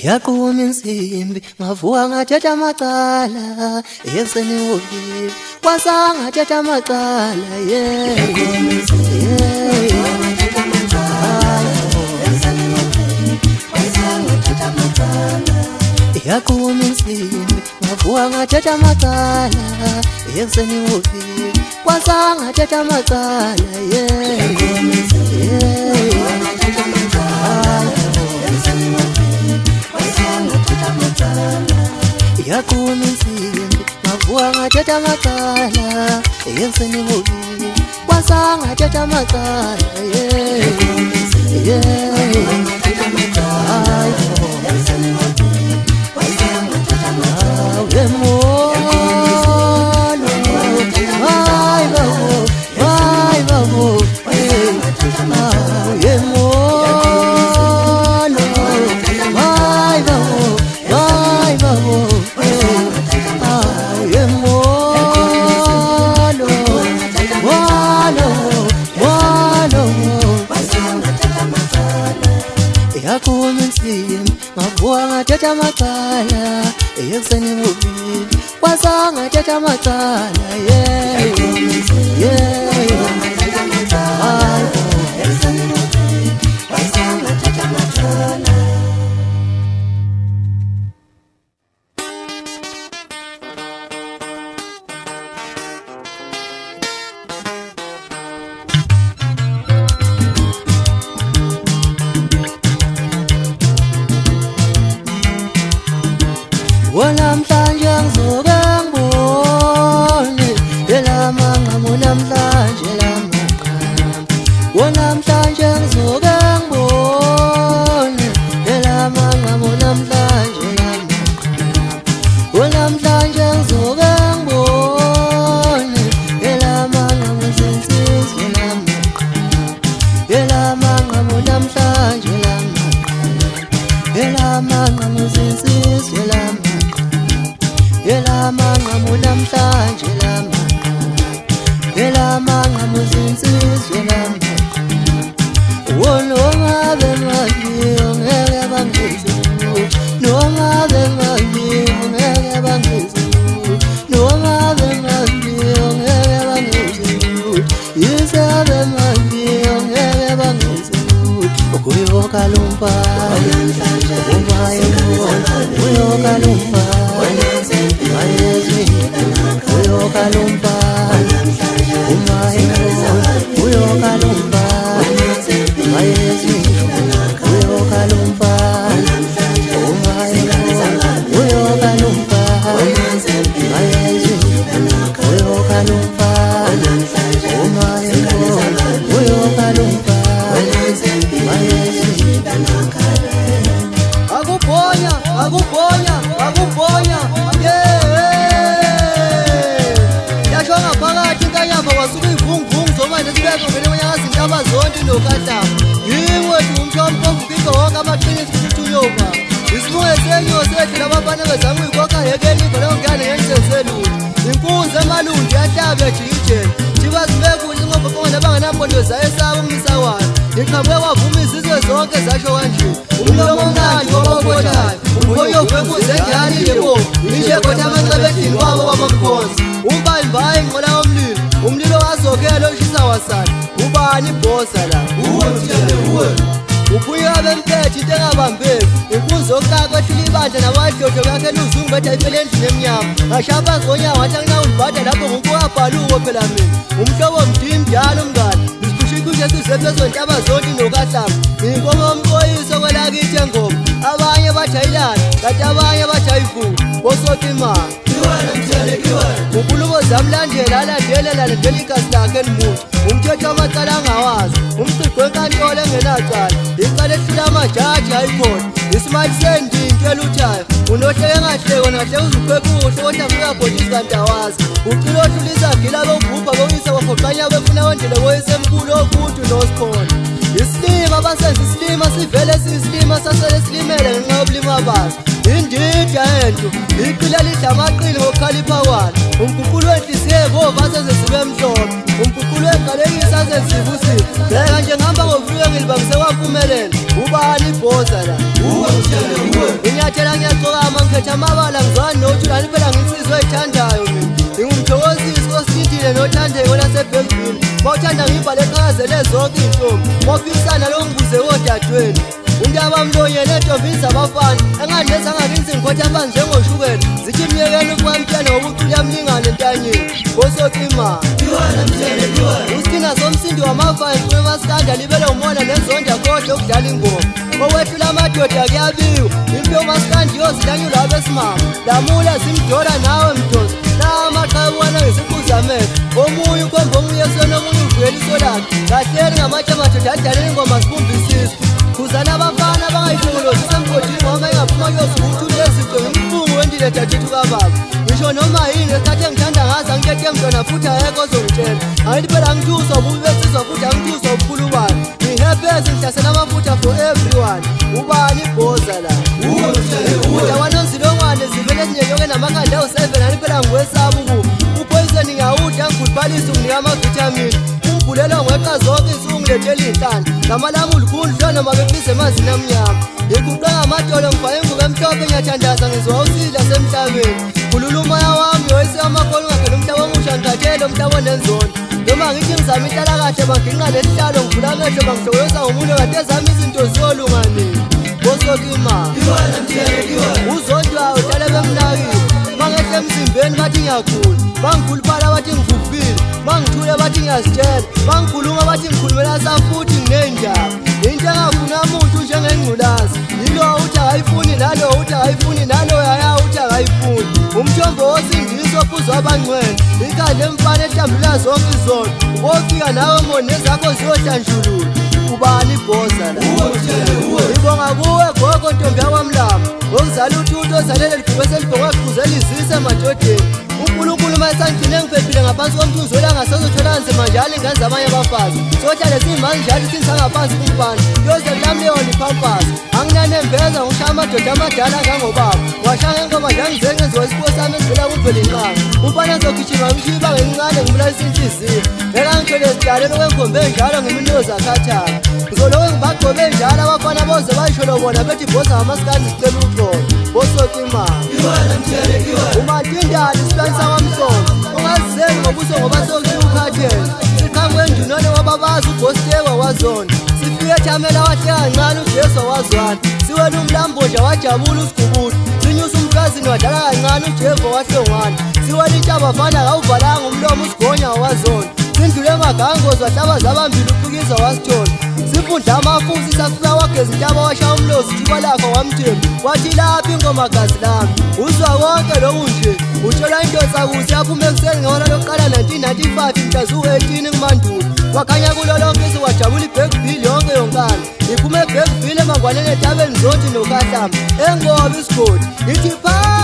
Yaqhuma insimbi ngavuka ngathatha amacala ekuseni ngovivi kwasanga ngathatha amacala Yaqhuma insimbi ngavuka ngathatha amacala ekuseni ngovivi kwasanga ngathatha amacala Yaqhuma insimbi ngavuka ngathatha amacala ekuseni ngovivi kwasanga ngathatha amacala Yaqhuma insimbi ngavuka ngathatha amacala ekuseni ngovivi kwasanga ngathatha amacala Namhlanje ngizoke ngibone elamangqamu namhlanje lamangqamu namhlanje ngizoke ngibone elamangqamu namhlanje lamangqamu namhlanje ngizoke ngibone elamangqamu zinsizwe lamangqamu elamangqamu namhlanje lamangqamu elamangqamu zinsizwe lamangqamu Elamangqamu namhlanje lamangqamu elamangqamu zinsizwe lamangqamu Nongabe mangiyo ngeke bangizwe Nongabe mangiyo ngeke bangizwe Nongabe mangiyo ngeke bangizwe Yisabe mangiyo ngeke bangizwe Kuyoka lumpa Umaye kuyoka lumpa Kuyoka lumpa Umaye kuyoka lumpa Kuyoka lumpa Umaye kuyoka lumpa Kuyoka lumpa Umaye kuyoka lumpa Akuponya, akuponya, akuponya Yashonga phakathi kanyamba kwasuka ivunguvungu zomanje sibeke ngene manyakazinto abazonke nokatama Yingwethu umthombo omviko wonke amaqinisi kuthuyoma Isilunge senyo sethu labafana bezama uyikokha yekeni ngolo ngane yensezelulu Inkunzi emalundi yahlaba yajikijela Thiba sibekuhle ngoba bonke abangenampondo zayesaba umnisawayo Iqhamuke kwavuma izizwe zonke zasho kanje Umlomo omnandi obobotayo Umkhoyo vekuze njani yebo Nishe khona amancebedini wabo kwamamkhonzi Umbayimbayi ngqola omlilo Umlilo wazokela oshisa wasana Ubani ibhosa la Uwe mtshele uwe Ubuye abempethe into engabambeki Inkunzi yokuqaka ehlula ibandla nabadodo kakhe luzungu betha ifele endlini emnyama Ngashapha ngonyawo wathi anginawulibhada lapho nguko wabhaluko phela mina Umhlobo mdini njalo umngane Kushe sizephezo ntaba zonke nokahlamba Inkomo omqoyiso kwelakithi engoma Abanye bajayilana kanti abanye bajayivuka Bosothi imali Kiwena mtshele kiwena Unkulumo zamlandela alandelela igazi lakhe elimuntu Umthetho amacala angawazi Umsiqo wenkantolo engenacala Icala ehlula amajaji ayikhona Isimali sendinto eluthayo Unohleke ngahleko nahle uzuphekuhle kodwa kuyabhodisa kanti awazi Ucila ohlula izagila bobhubha bowisa kwafoqanya befuna wendele koyisemkhulu okude noSiphona Isilima basenza isilima sivele siyisilima sasele silimele ngenxa yobulima baso Indida yento iqila lidla amaqili ngokukhalipha kwalo Umguqulo wenhliziyo evova sezibe mhlophe Umguqulo weqalekisa sezivusiwe Bheka nje ngihamba ngofike ngilibangise kwampumelela Ubani ibhoza la Inyathela ngiyaqokama ngikhetha amabala ngizwana noJulani phela nginsizwe oyithandayo mina. Ngingumthokozisi osindile nothandeko laseBellville. Mawuthanda ngibhale eqhakazele zonke iy'ntombi. Mawufisana lo ngibuze kodadweni. Umntaba mlonye nentombi zabafana engandenza ngakithi ngikhotha amanzi njengoshukela. Zithi myekeni ukwamtshela ngobuculi yamlingane entanyeni. Bosokima usithina somsindi wamavani kumaskanda libele umona nezonda kodwa okudlala ingoma. Okwethula amadoda kuyabiwa impilo maskandi yozilanyula abesimama. Lamula zimdora nawe mdosi namaqhabuwana ngesiphuza amehlo. Omunye ukhomba omunye esona omunye uvuyela iso lakhe. Kahleli ngamatshe amadoda adlalela ingoma zibumbisisa. Khuzana abafana bangayithongolozi semgodini ngoba engaphuma kuyosukuthula ezinto ngimfungu wendile dadethu kababa. Ngisho noma yini ngesikhathi engithanda ngazo angikhethe mntwana futhi ayekho ozongitshela. Angithi phela ngithuswa ububi besizwa futhi angithuswa ubukhulu bayo. Ngihebhezi ngihlasela amafutha for everyone. Ubani ibhoza la wanonzilongwane zivele ezinyeyoke namakhanda awu-7 ani phela ngiwesaba ukuba uphoyiseni ngiyawudla ngigudbalise unginika amavithamini. Ungibhulela ngeqa zonke isungilethela iy'nhlana ngamalami ulukhundlu noma bebize emazini amnyama. Ngiguqe ngamadolo ngifake ingubo emhlophe ngiyathandaza ngiziwa usila semhlabeni. Khulula umoya wami yoyise amakolo ungakhela umhlaba omusha ngithathele umhlaba onenzondo. Noma ngithi ngizama inhlalakahle banginqa lesihlalo ngivula amehlo bangihlokoza ngomunye kade zami izinto ziyolunganile. Bosokima uzondwayo dlale bemnakile. Mangehle emzimbeni bathi ngiyagula, bangikhuluphala bathi ngivuvukile, bangithule bathi ngiyazitshela, bangikhuluma bathi ngikhulumela safuthi nginey'ndaba. Into engafuna muntu njengengculazi yilo uthi akayifuni nalo uthi akayifuni nalo yaya uthi akayifuni. Umthombo wosindiso ophuzwa abangcwele ikhanda emfana ehlambulula zonke izono. Ubofika nawe moni nezakho ziyohlanjulula. Ubani ibhoza la ngibonga kuwe gogo ntombi yakwamlama ngokuzala uthuthu ozalele ligube selibhokwe kuqhuzela izise emadodeni. uNkulunkulu mayesangigcine ngiphephile ngaphansi komthunzi welangasezothola nzima njalo ingane zabanye abafazi. Sohlale siyimali njalo singaphansi kumfana yoze kulamleyona iphampasi. Anginanembeza ngishaya amadoda amadala angangobaba. Washaya ngengoma njangize ngenziwa isipho sami esivela kuvele inqanga. Umfana ngizogijima ngishiba ngencane ngibulalisa inhliziyo. Ngeke ngithole sidalelo kwenkombe njalo ngeminozi akhathaka. Ngizoloke ngibagcobe njalo abafana boze bayisholo bona bethi ibhoza ngamasikandi sicela uxolo. Bosokima umatindali isihlwanisa kwamsomo ungazizeli ngobuso ngoba sokusiwukhathela. Siqhamuke endunane wababazi ubhostekwa wazona. Sifike ethamela wahle kancane ujesu wazwana. Siwela umlamboja wajabula usigubula. Sinyusa umkazini wadlala kancane ujeva wahlongwana. Siwela intabafana kawuvalanga umlomo usigonya wazona. Sindlule emagangozi wahlaba zabambili ufikiza wasithola. Sifundla amafusi safika wageza intaba washaya umlozi ithuba lakho wamthemba. Wathi lapha ingomagazi lami uzwa konke lokhu nje utshola indosakusi yaphume ekuseni ngehora lokuqala 1995 mhla zu-18 kuMandulo. Wakhanya kulo lonke izwe wajabula iBellville yonke yonkana. Ngiphume eBellville emangwaneni etabeni zonke nokahlamba engoba isigodi ithi pha